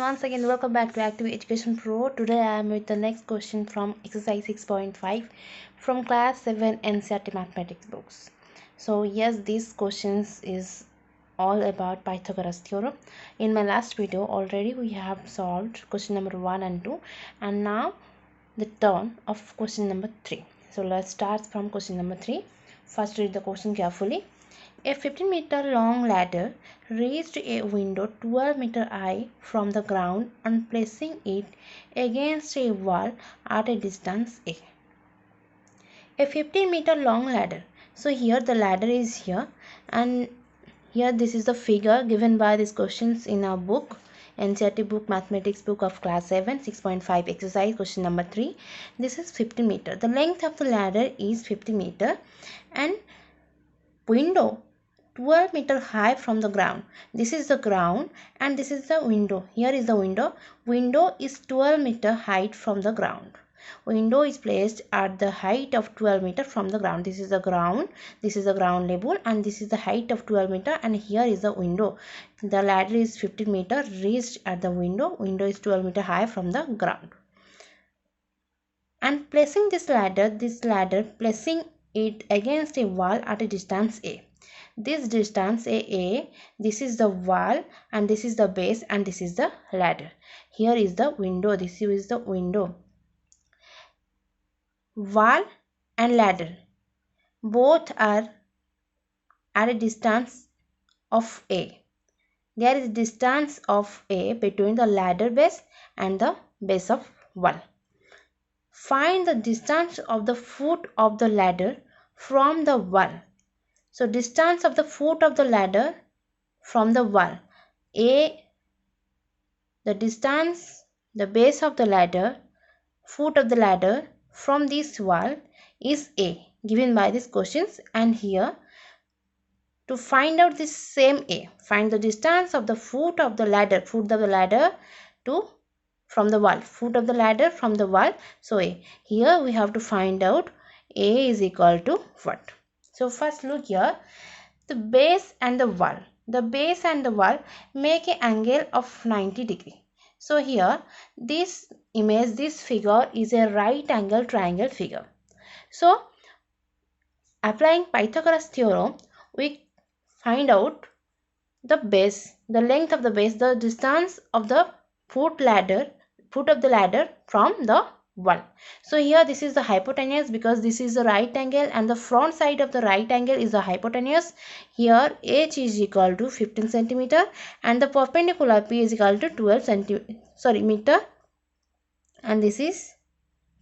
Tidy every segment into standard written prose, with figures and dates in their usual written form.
once again welcome back to Active Education Pro. Today I am with the next question from exercise 6.5 from class 7 NCERT mathematics books. So yes, these questions is all about Pythagoras theorem. In my last video already we have solved question number 1 and 2, and now the turn of question number 3. So let's start from question number 3. First read the question carefully. A 15-meter long ladder raised a window 12 meter high from the ground and placing it against a wall at a distance A. A 15-meter long ladder. So here the ladder is here, and here this is the figure given by these questions in our book, NCERT book, mathematics book of class 7, 6.5 exercise question number 3. This is 15 meter. The length of the ladder is 50 meter and window 12 meter high from the ground. This is the ground and this is the window. Here is the window. Window is 12 meter height from the ground. Window is placed at the height of 12 meter from the ground. This is the ground. This is the ground level and this is the height of 12 meter, and here is the window. The ladder is 15 meter raised at the window. Window is 12 meter high from the ground. And placing this ladder placing it against a wall at a distance A. This distance A, this is the wall and this is the base and this is the ladder. Here is the window. This is the window. Wall and ladder both are at a distance of A. There is a distance of A between the ladder base and the base of wall. Find the distance of the foot of the ladder from the wall. So distance of the foot of the ladder from the wall. A, the distance, the base of the ladder, foot of the ladder from this wall is A, given by these questions. And here to find out this same A, find the distance of the foot of the ladder to from the wall, foot of the ladder from the wall. So A, here we have to find out A is equal to what? So first look here, the base and the wall. The base and the wall make an angle of 90 degree. So here this image, this figure is a right angle triangle figure. So applying Pythagoras theorem, we find out the base, the length of the base, the distance of the foot of the ladder from the wall. So here this is the hypotenuse because this is the right angle and the front side of the right angle is the hypotenuse. Here h is equal to 15 centimeter and the perpendicular p is equal to 12 meter, and this is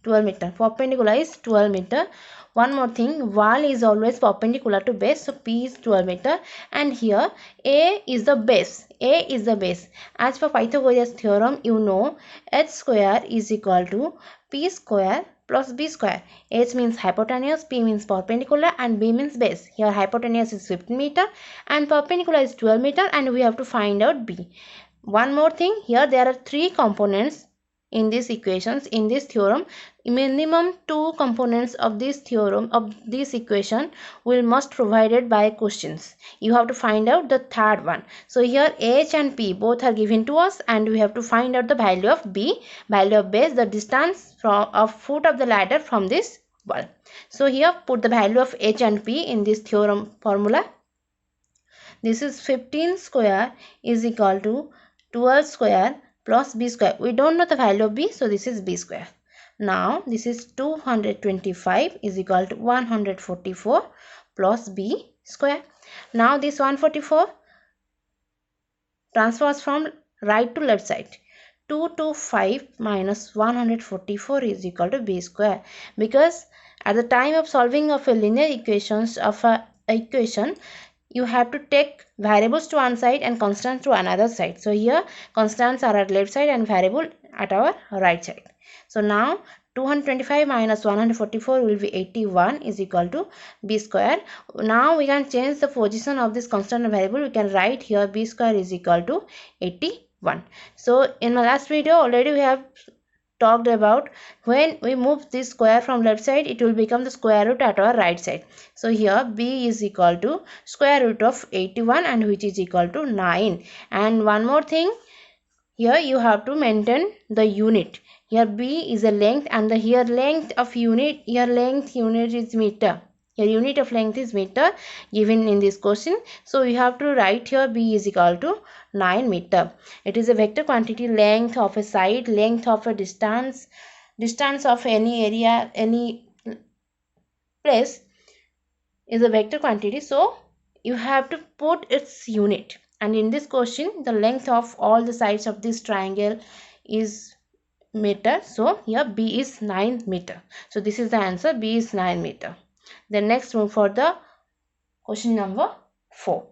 12 meter. Perpendicular is 12 meter. One more thing, wall is always perpendicular to base, so P is 12 meter, and here A is the base. A is the base. As per Pythagoras theorem, you know h square is equal to P square plus B square. H means hypotenuse, P means perpendicular, and B means base. Here hypotenuse is 15 meter and perpendicular is 12 meter, and we have to find out B. One more thing, here there are three components in these equations, in this theorem. Minimum two components of this theorem, of this equation, will must provided by questions. You have to find out the third one. So here h and p both are given to us, and we have to find out the value of b, value of base, the distance from of foot of the ladder from this wall. So here put the value of h and p in this theorem formula. This is 15 square is equal to 12 square plus b square. We don't know the value of b, so this is b square. Now this is 225 is equal to 144 plus b square. Now this 144 transfers from right to left side. 225 minus 144 is equal to b square, because at the time of solving of a linear equations of a equation, you have to take variables to one side and constants to another side. So here constants are at left side and variable at our right side. So now 225 minus 144 will be 81 is equal to b square. Now we can change the position of this constant and variable. We can write here b square is equal to 81. So in my last video already we have talked about when we move this square from left side, it will become the square root at our right side. So here b is equal to square root of 81, and which is equal to 9. And one more thing, here you have to maintain the unit. Here b is a length, and the here length of unit, here length unit is meter. Here unit of length is meter given in this question. So you have to write here b is equal to 9 meter. It is a vector quantity. Length of a side, length of a distance, distance of any area, any place is a vector quantity. So you have to put its unit, and in this question the length of all the sides of this triangle is meter. So here b is 9 meter. So this is the answer, b is 9 meter. Then next move for the question number 4.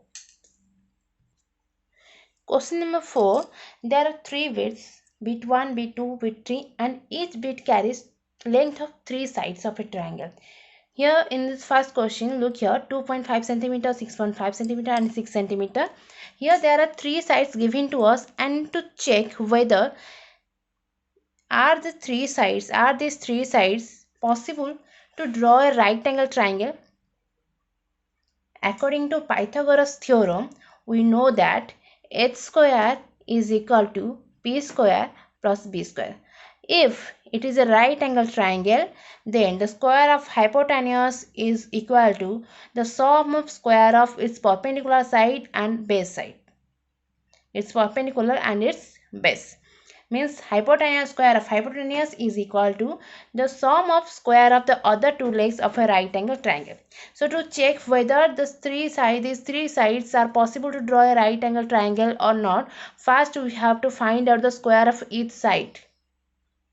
Question number 4, there are 3 bits, bit 1, bit 2, bit 3, and each bit carries length of 3 sides of a triangle. Here in this first question, look here, 2.5 centimeter, 6.5 centimeter, and 6 centimeter. Here there are 3 sides given to us, and to check whether these 3 sides possible to draw a right angle triangle. According to Pythagoras theorem, we know that h square is equal to p square plus b square. If it is a right angle triangle, then the square of hypotenuse is equal to the sum of square of its perpendicular side and base side. Its perpendicular and its base. Means hypotenuse square of hypotenuse is equal to the sum of square of the other 2 legs of a right angle triangle. So to check whether these three sides are possible to draw a right angle triangle or not, first we have to find out the square of each side,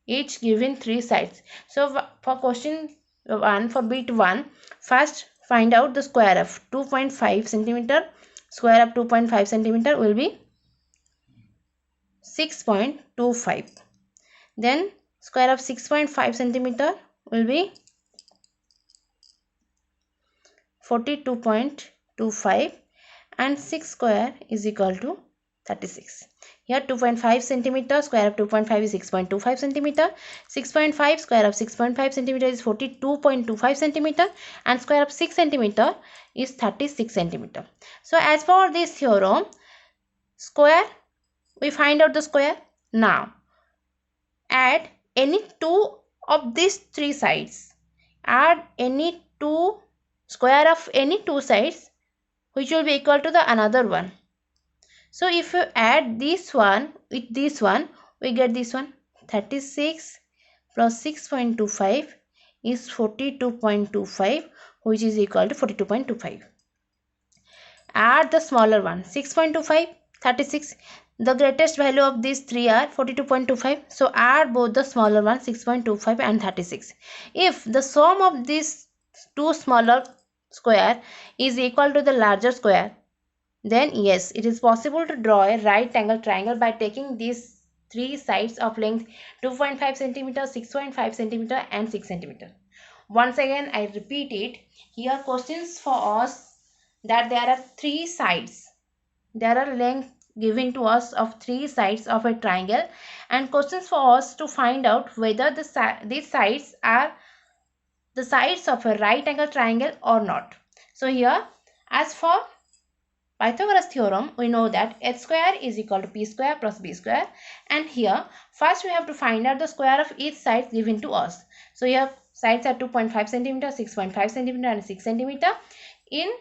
each given 3 sides. So for question 1, for bit 1, first find out the square of 2.5 centimeter. Square of 2.5 centimeter will be 6.25. Then square of 6.5 centimeter will be 42.25, and 6 square is equal to 36. Here 2.5 centimeter, square of 2.5 is 6.25 centimeter. 6.5 square of 6.5 centimeter is 42.25 centimeter, and square of 6 centimeter is 36 centimeter. So as for this theorem, square, we find out the square. Now add any 2 of these 3 sides. Add any 2 square of any 2 sides, which will be equal to the another one. So if you add this one with this one, we get this one. 36 plus 6.25 is 42.25, which is equal to 42.25. Add the smaller one, 6.25, 36. The greatest value of these 3 are 42.25. So add both the smaller one, 6.25 and 36. If the sum of these 2 smaller square is equal to the larger square, then yes, it is possible to draw a right angle triangle by taking these 3 sides of length 2.5 centimeter, 6.5 centimeter, and 6 centimeter. Once again, I repeat it. Here questions for us that there are 3 sides. There are length given to us of 3 sides of a triangle, and questions for us to find out whether these sides are the sides of a right angle triangle or not. So here, as for Pythagoras theorem, we know that h square is equal to p square plus b square, and here first we have to find out the square of each side given to us. So here sides are 2.5 centimeter, 6.5 centimeter, and 6 centimeter. In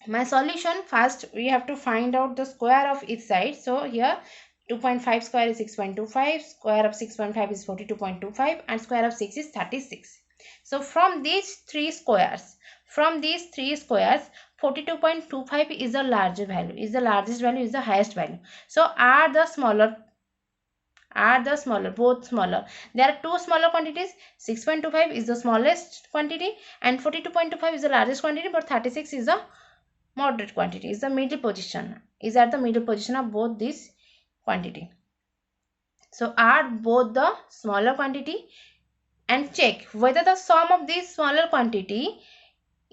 my solution, first we have to find out the square of each side. So here 2.5 square is 6.25, square of 6.5 is 42.25, and square of 6 is 36. So from these three squares, 42.25 is the larger value, is the largest value, is the highest value. So add the smaller, both smaller. There are 2 smaller quantities. 6.25 is the smallest quantity, and 42.25 is the largest quantity, but 36 is the moderate quantity, is the middle position, is at the middle position of both this quantity. So add both the smaller quantity and check whether the sum of this smaller quantity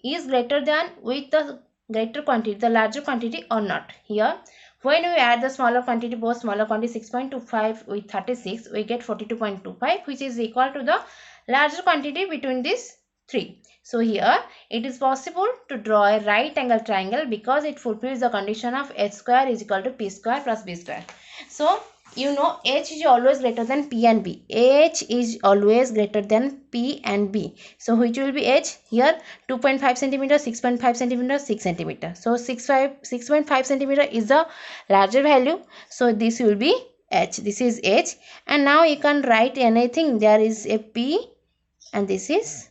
is greater than with the greater quantity, the larger quantity, or not. Here when we add the smaller quantity, both smaller quantity 6.25 with 36, we get 42.25, which is equal to the larger quantity between these 3. So here it is possible to draw a right angle triangle because it fulfills the condition of h square is equal to p square plus b square. So you know H is always greater than P and B. H is always greater than P and B. So which will be H? Here 2.5 centimeter, 6.5 centimeter, 6 centimeter. So 6.5 centimeter is the larger value. So this will be H. This is H. And now you can write anything. There is a P and this is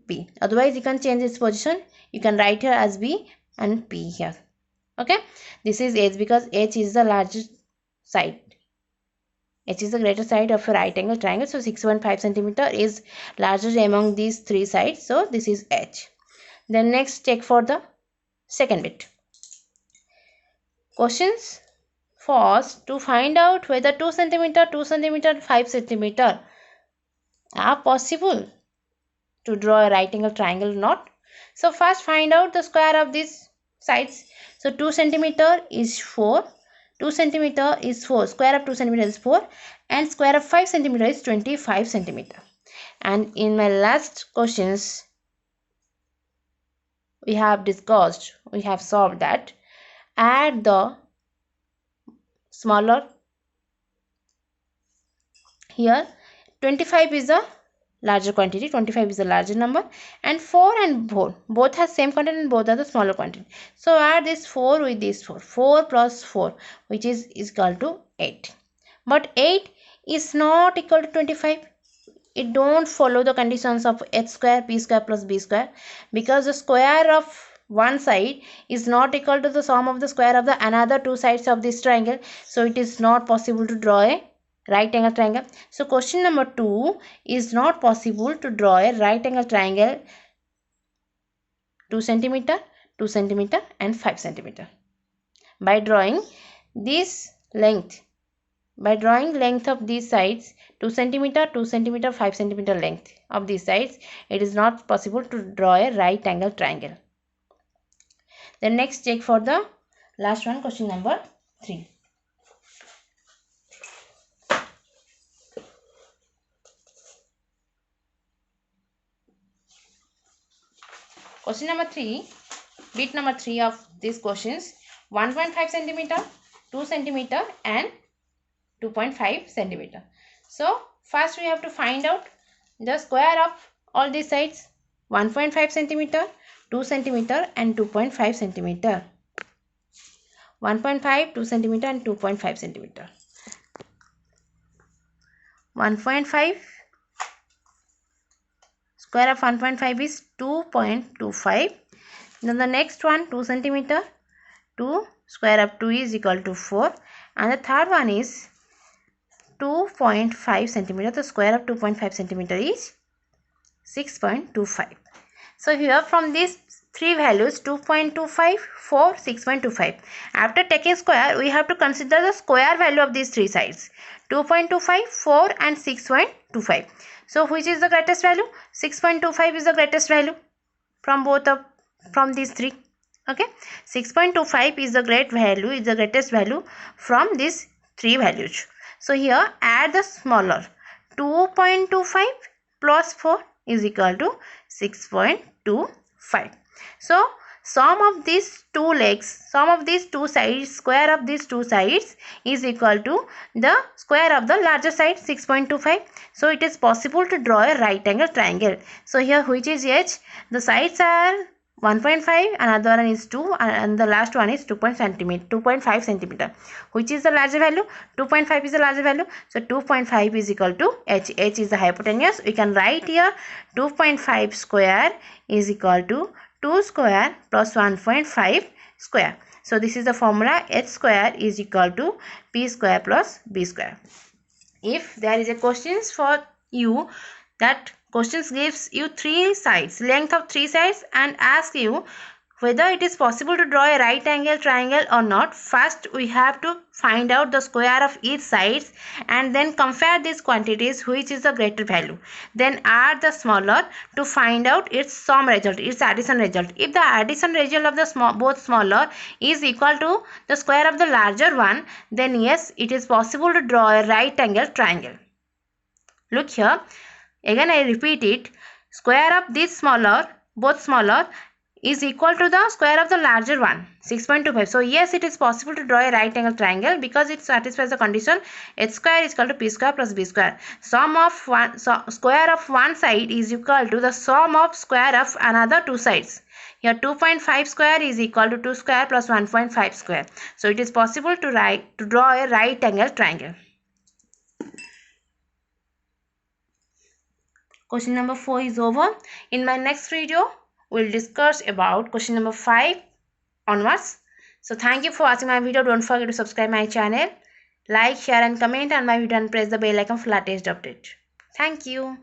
B. Otherwise you can change its position. You can write here as B and P here. Okay. This is H because H is the largest side. H is the greater side of a right angle triangle. So 6.5 centimeter is larger among these three sides. So this is H. Then next check for the second bit. Questions first to find out whether 2 centimeter, 2 centimeter, 5 centimeter are possible to draw a right angle triangle or not. So first find out the square of these sides. So 2 centimeter is 4. 2 centimeter is 4. Square of 2 centimeter is 4. And square of 5 centimeter is 25 centimeter. And in my last questions, we have solved that. Add the smaller. Here 25 is a larger quantity, 25 is a larger number, and 4 and 4 both have same content and both are the smaller quantity. So add this 4 with this 4. 4 plus 4 which is equal to 8. But 8 is not equal to 25. It don't follow the conditions of h square, p square plus b square, because the square of one side is not equal to the sum of the square of the another two sides of this triangle. So it is not possible to draw a right angle triangle. So question number 2 is not possible to draw a right angle triangle 2 centimeter, 2 centimeter and 5 centimeter. By drawing this length, of these sides 2 centimeter, 2 centimeter, 5 centimeter length of these sides, it is not possible to draw a right angle triangle. Then next check for the last one, question number 3. Question number 3, bit number 3 of these questions, 1.5 centimeter, 2 centimeter and 2.5 centimeter. So first we have to find out the square of all these sides, 1.5 centimeter, 2 centimeter and 2.5 centimeter. 1.5, 2 centimeter and 2.5 centimeter. 1.5, square of 1.5 is 2.25. Then the next one, 2 centimeter, 2 square of 2 is equal to 4. And the third one is 2.5 centimeter. The square of 2.5 centimeter is 6.25. So here from these three values, 2.25, 4, 6.25. After taking square, we have to consider the square value of these three sides, 2.25, 4 and 6.25. So which is the greatest value? 6.25 is the greatest value from these three. Okay, 6.25 is the greatest value from these three values. So here add the smaller, 2.25 plus 4 is equal to 6.25. So sum of these two sides, square of these two sides is equal to the square of the larger side, 6.25. So it is possible to draw a right angle triangle. So here which is H? The sides are 1.5, another one is 2 and the last one is 2.5 centimeter. Which is the larger value? 2.5 is the larger value. So 2.5 is equal to H. H is the hypotenuse. We can write here 2.5 square is equal to 2 square plus 1.5 square. So this is the formula, H square is equal to P square plus B square. If there is a questions for you, that questions gives you three sides, length of three sides, and ask you whether it is possible to draw a right angle triangle or not. First we have to find out the square of each sides and then compare these quantities, which is the greater value. Then add the smaller to find out its sum result, its addition result. If the addition result of the both smaller is equal to the square of the larger one, then yes, it is possible to draw a right angle triangle. Look here, again I repeat it, square of this both smaller is equal to the square of the larger one, 6.25. So yes, it is possible to draw a right angle triangle because it satisfies the condition h square is equal to p square plus b square. Square of one side is equal to the sum of square of another two sides. Here 2.5 square is equal to 2 square plus 1.5 square. So it is possible to draw a right angle triangle. Question number 4 is over. In my next video, we'll discuss about question number 5 onwards. So thank you for watching my video. Don't forget to subscribe my channel, like, share and comment on my video and press the bell icon for latest update. Thank you.